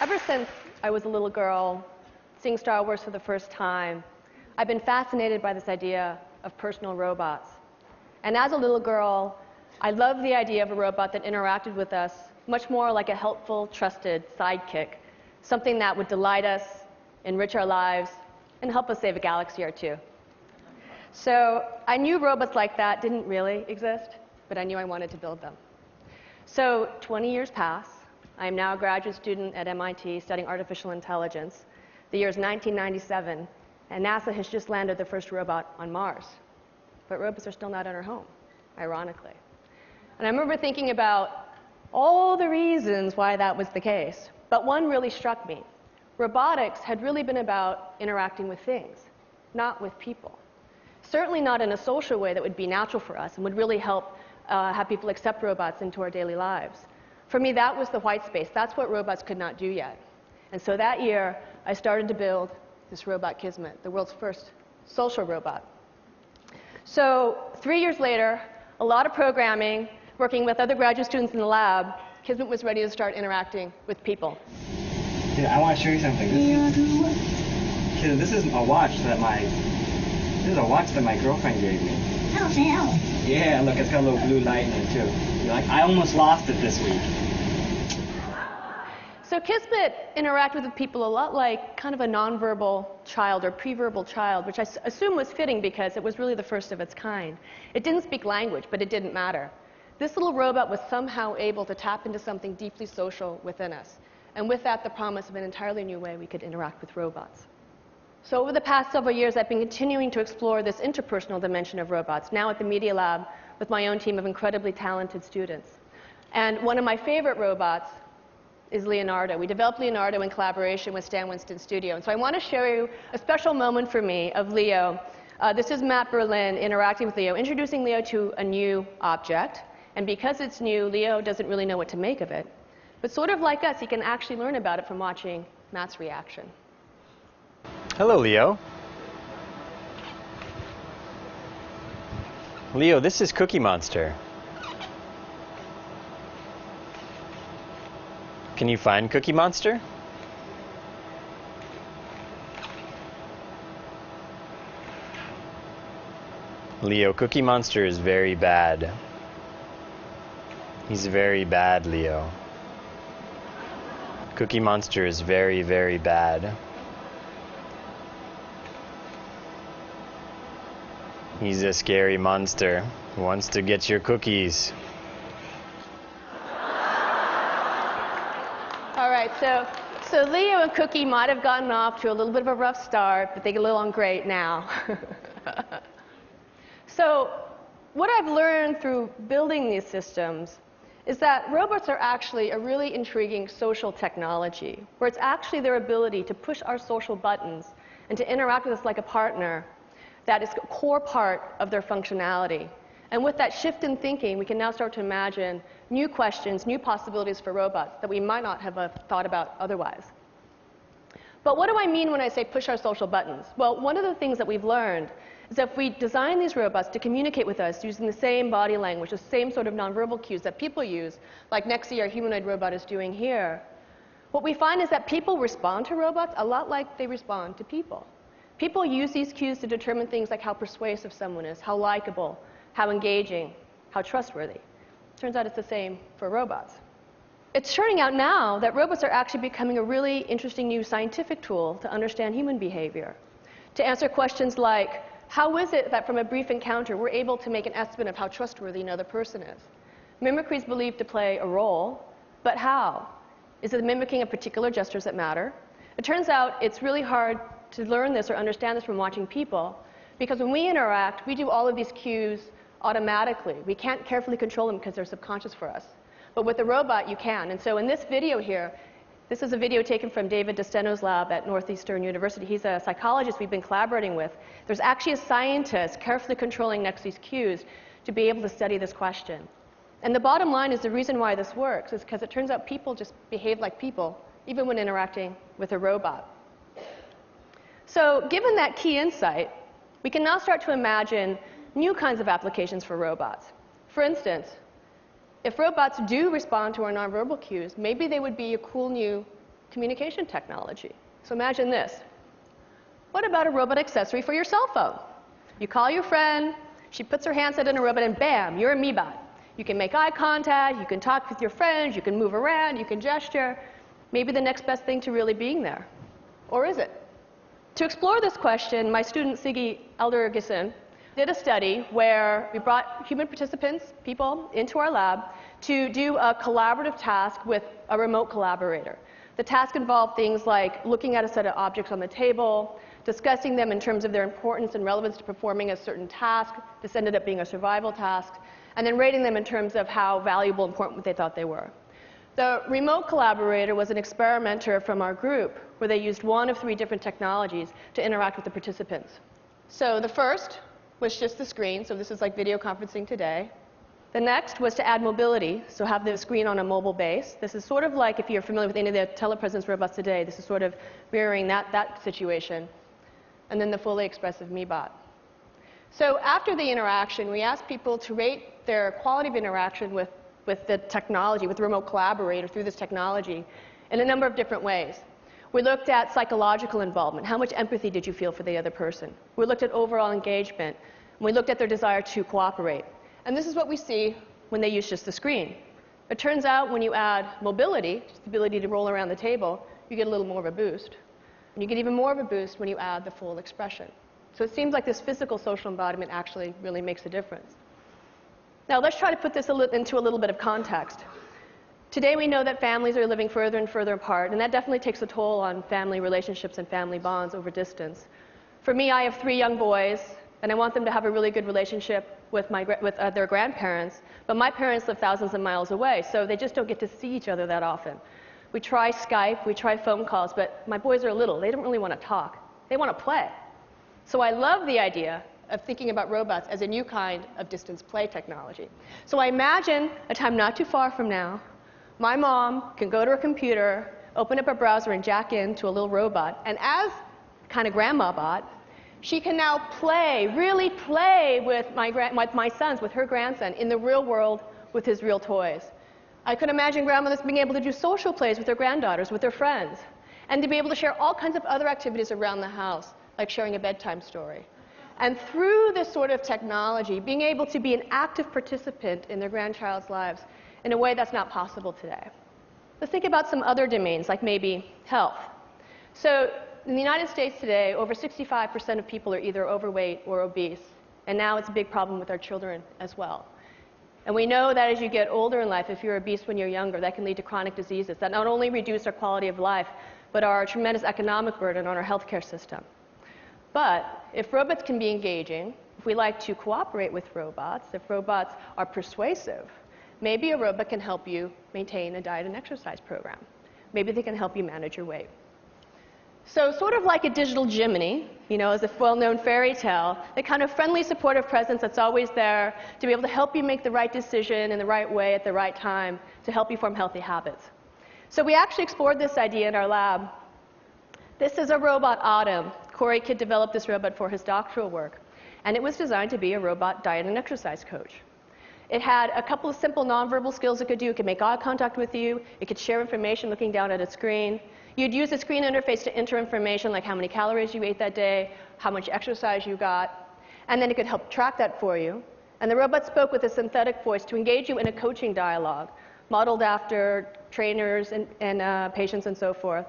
Ever since I was a little girl, seeing Star Wars for the first time, I've been fascinated by this idea of personal robots. And as a little girl, I loved the idea of a robot that interacted with us much more like a helpful, trusted sidekick, something that would delight us, enrich our lives, and help us save a galaxy or two. So I knew robots like that didn't really exist, but I knew I wanted to build them. So 20 years pass. I am now a graduate student at MIT studying artificial intelligence. The year is 1997, and NASA has just landed the first robot on Mars. But robots are still not in our home, ironically. And I remember thinking about all the reasons why that was the case. But one really struck me. Robotics had really been about interacting with things, not with people. Certainly not in a social way that would be natural for us and would really help have people accept robots into our daily lives. For me, that was the white space. That's what robots could not do yet. And so that year, I started to build this robot Kismet, the world's first social robot. So 3 years later, a lot of programming, working with other graduate students in the lab, Kismet was ready to start interacting with people. Yeah, I want to show you something. This is a watch that my girlfriend gave me. Oh, hell. Yeah, look, it's got a little blue light in it too. You're like, I almost lost it this week. So Kismet interacted with people a lot like kind of a nonverbal child or preverbal child, which I assume was fitting because it was really the first of its kind. It didn't speak language, but it didn't matter. This little robot was somehow able to tap into something deeply social within us. And with that, the promise of an entirely new way we could interact with robots. So over the past several years, I've been continuing to explore this interpersonal dimension of robots, now at the Media Lab with my own team of incredibly talented students. And one of my favorite robots is Leonardo. We developed Leonardo in collaboration with Stan Winston Studio. And so I want to show you a special moment for me of Leo. This is Matt Berlin interacting with Leo, introducing Leo to a new object. And because it's new, Leo doesn't really know what to make of it. But sort of like us, he can actually learn about it from watching Matt's reaction. Hello, Leo. Leo, this is Cookie Monster. Can you find Cookie Monster? Leo, Cookie Monster is very bad. He's very bad, Leo. Cookie Monster is very, very bad. He's a scary monster who wants to get your cookies. All right, so Leo and Cookie might have gotten off to a little bit of a rough start, but they get along great now. So what I've learned through building these systems is that robots are actually a really intriguing social technology, where it's actually their ability to push our social buttons and to interact with us like a partner that is a core part of their functionality. And with that shift in thinking, we can now start to imagine new questions, new possibilities for robots that we might not have thought about otherwise. But what do I mean when I say push our social buttons? Well, one of the things that we've learned is that if we design these robots to communicate with us using the same body language, the same sort of nonverbal cues that people use, like Nexi, our humanoid robot, is doing here, what we find is that people respond to robots a lot like they respond to people. People use these cues to determine things like how persuasive someone is, how likable, how engaging, how trustworthy. Turns out it's the same for robots. It's turning out now that robots are actually becoming a really interesting new scientific tool to understand human behavior, to answer questions like, how is it that from a brief encounter we're able to make an estimate of how trustworthy another person is? Mimicry is believed to play a role, but how? Is it mimicking of particular gestures that matter? It turns out it's really hard to learn this or understand this from watching people, because when we interact, we do all of these cues automatically. We can't carefully control them because they're subconscious for us. But with a robot, you can. And so in this video here, this is a video taken from David DeSteno's lab at Northeastern University. He's a psychologist we've been collaborating with. There's actually a scientist carefully controlling Nexi's cues to be able to study this question. And the bottom line is the reason why this works is because it turns out people just behave like people, even when interacting with a robot. So given that key insight, we can now start to imagine new kinds of applications for robots. For instance, if robots do respond to our nonverbal cues, maybe they would be a cool new communication technology. So imagine this. What about a robot accessory for your cell phone? You call your friend, she puts her handset in a robot, and bam, you're a MeBot. You can make eye contact, you can talk with your friends, you can move around, you can gesture. Maybe the next best thing to really being there. Or is it? To explore this question, my student Siggy Eldergissen did a study where we brought human participants, people, into our lab to do a collaborative task with a remote collaborator. The task involved things like looking at a set of objects on the table, discussing them in terms of their importance and relevance to performing a certain task. This ended up being a survival task, and then rating them in terms of how valuable and important they thought they were. The remote collaborator was an experimenter from our group where they used one of 3 different technologies to interact with the participants. So the first was just the screen, so this is like video conferencing today. The next was to add mobility, so have the screen on a mobile base. This is sort of like if you're familiar with any of the telepresence robots today, this is sort of mirroring that situation. And then the fully expressive MeBot. So after the interaction, we asked people to rate their quality of interaction with the technology, with the remote collaborator through this technology in a number of different ways. We looked at psychological involvement. How much empathy did you feel for the other person? We looked at overall engagement. And we looked at their desire to cooperate. And this is what we see when they use just the screen. It turns out when you add mobility, just the ability to roll around the table, you get a little more of a boost. And you get even more of a boost when you add the full expression. So it seems like this physical social embodiment actually really makes a difference. Now let's try to put this into a little bit of context. Today we know that families are living further and further apart, and that definitely takes a toll on family relationships and family bonds over distance. For me, I have 3 young boys, and I want them to have a really good relationship with their grandparents, but my parents live thousands of miles away, so they just don't get to see each other that often. We try Skype, we try phone calls, but my boys are little. They don't really want to talk. They want to play. So I love the idea of thinking about robots as a new kind of distance play technology. So I imagine a time not too far from now, my mom can go to her computer, open up a browser, and jack into a little robot. And as kind of grandma bot, she can now play, really play with my sons, with her grandson, in the real world with his real toys. I could imagine grandmothers being able to do social plays with their granddaughters, with their friends, and to be able to share all kinds of other activities around the house, like sharing a bedtime story. And through this sort of technology, being able to be an active participant in their grandchild's lives in a way that's not possible today. Let's think about some other domains, like maybe health. So in the United States today, over 65% of people are either overweight or obese. And now it's a big problem with our children as well. And we know that as you get older in life, if you're obese when you're younger, that can lead to chronic diseases that not only reduce our quality of life, but are a tremendous economic burden on our healthcare system. But if robots can be engaging, if we like to cooperate with robots, if robots are persuasive, maybe a robot can help you maintain a diet and exercise program. Maybe they can help you manage your weight. So sort of like a digital Jiminy, as a well-known fairy tale, the kind of friendly, supportive presence that's always there to be able to help you make the right decision in the right way at the right time to help you form healthy habits. So we actually explored this idea in our lab. This is a robot, Autumn. Corey Kidd developed this robot for his doctoral work, and it was designed to be a robot diet and exercise coach. It had a couple of simple nonverbal skills it could do. It could make eye contact with you. It could share information looking down at a screen. You'd use the screen interface to enter information like how many calories you ate that day, how much exercise you got, and then it could help track that for you. And the robot spoke with a synthetic voice to engage you in a coaching dialogue, modeled after trainers and patients and so forth.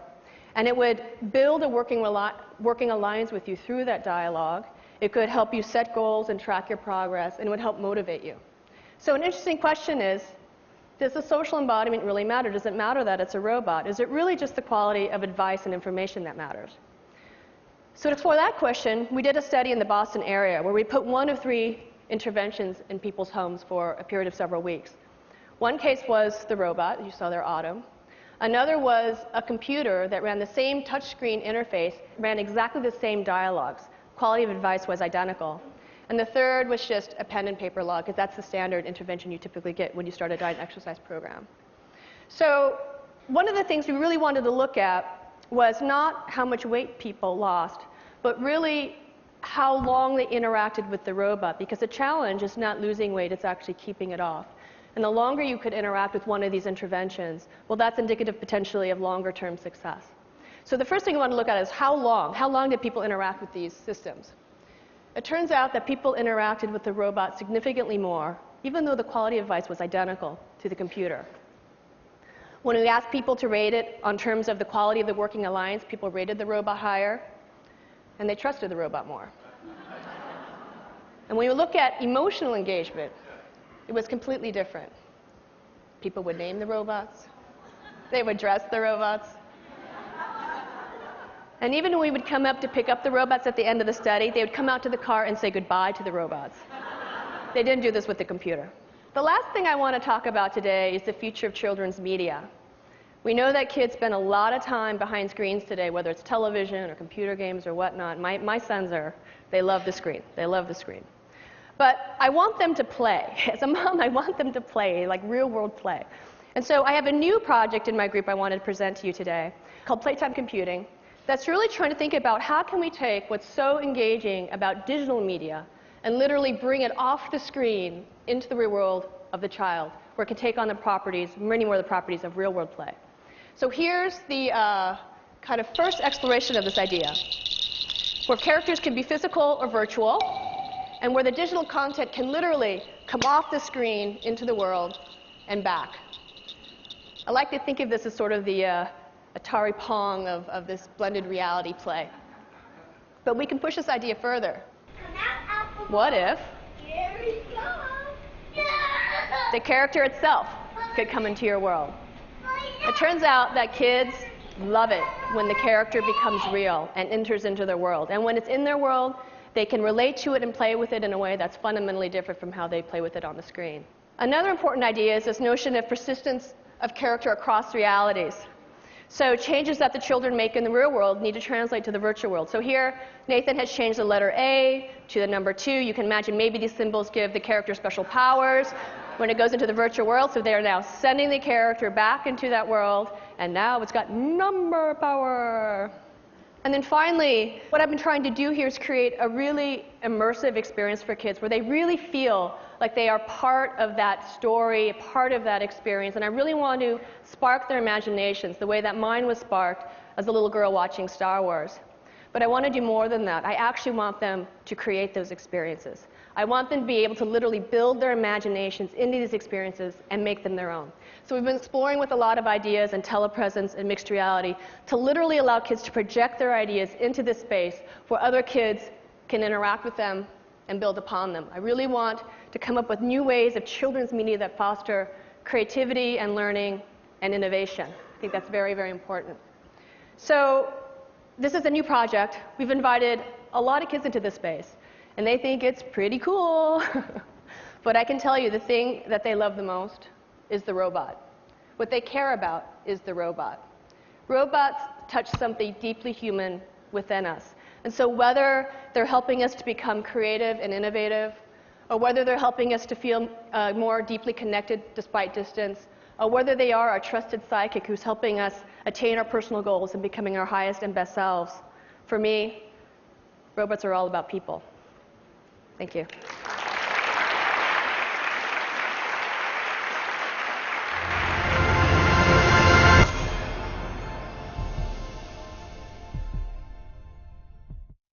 And it would build a working alliance with you through that dialogue. It could help you set goals and track your progress, and it would help motivate you. So an interesting question is, does the social embodiment really matter? Does it matter that it's a robot? Is it really just the quality of advice and information that matters? So to explore that question, we did a study in the Boston area where we put 1 of 3 interventions in people's homes for a period of several weeks. One case was the robot, you saw there, Autumn. Another was a computer that ran the same touchscreen interface, ran exactly the same dialogues. Quality of advice was identical. And the third was just a pen and paper log, because that's the standard intervention you typically get when you start a diet and exercise program. So one of the things we really wanted to look at was not how much weight people lost, but really how long they interacted with the robot, because the challenge is not losing weight, it's actually keeping it off. And the longer you could interact with one of these interventions, well, that's indicative potentially of longer-term success. So the first thing I want to look at is how long. How long did people interact with these systems? It turns out that people interacted with the robot significantly more, even though the quality of advice was identical to the computer. When we asked people to rate it on terms of the quality of the working alliance, people rated the robot higher, and they trusted the robot more. And when you look at emotional engagement, it was completely different. People would name the robots. They would dress the robots. And even when we would come up to pick up the robots at the end of the study, they would come out to the car and say goodbye to the robots. They didn't do this with the computer. The last thing I want to talk about today is the future of children's media. We know that kids spend a lot of time behind screens today, whether it's television or computer games or whatnot. My sons they love the screen. They love the screen. But I want them to play. As a mom, I want them to play, like real-world play. And so I have a new project in my group I wanted to present to you today called Playtime Computing that's really trying to think about how can we take what's so engaging about digital media and literally bring it off the screen into the real world of the child, where it can take on the properties, many more of the properties of real-world play. So here's the kind of first exploration of this idea, where characters can be physical or virtual, and where the digital content can literally come off the screen into the world and back. I like to think of this as sort of the Atari Pong of this blended reality play. But we can push this idea further. What if the character itself could come into your world? It turns out that kids love it when the character becomes real and enters into their world. And when it's in their world, they can relate to it and play with it in a way that's fundamentally different from how they play with it on the screen. Another important idea is this notion of persistence of character across realities. So changes that the children make in the real world need to translate to the virtual world. So here, Nathan has changed the letter A to the number 2. You can imagine maybe these symbols give the character special powers when it goes into the virtual world. So they are now sending the character back into that world, and now it's got number power. And then finally, what I've been trying to do here is create a really immersive experience for kids where they really feel like they are part of that story, part of that experience. And I really want to spark their imaginations the way that mine was sparked as a little girl watching Star Wars. But I want to do more than that. I actually want them to create those experiences. I want them to be able to literally build their imaginations into these experiences and make them their own. So we've been exploring with a lot of ideas and telepresence and mixed reality to literally allow kids to project their ideas into this space where other kids can interact with them and build upon them. I really want to come up with new ways of children's media that foster creativity and learning and innovation. I think that's very, very important. So this is a new project. We've invited a lot of kids into this space, and they think it's pretty cool. But I can tell you the thing that they love the most is the robot. What they care about is the robot. Robots touch something deeply human within us. And so whether they're helping us to become creative and innovative, or whether they're helping us to feel more deeply connected despite distance, or whether they are our trusted sidekick who's helping us attain our personal goals and becoming our highest and best selves, for me, robots are all about people. Thank you.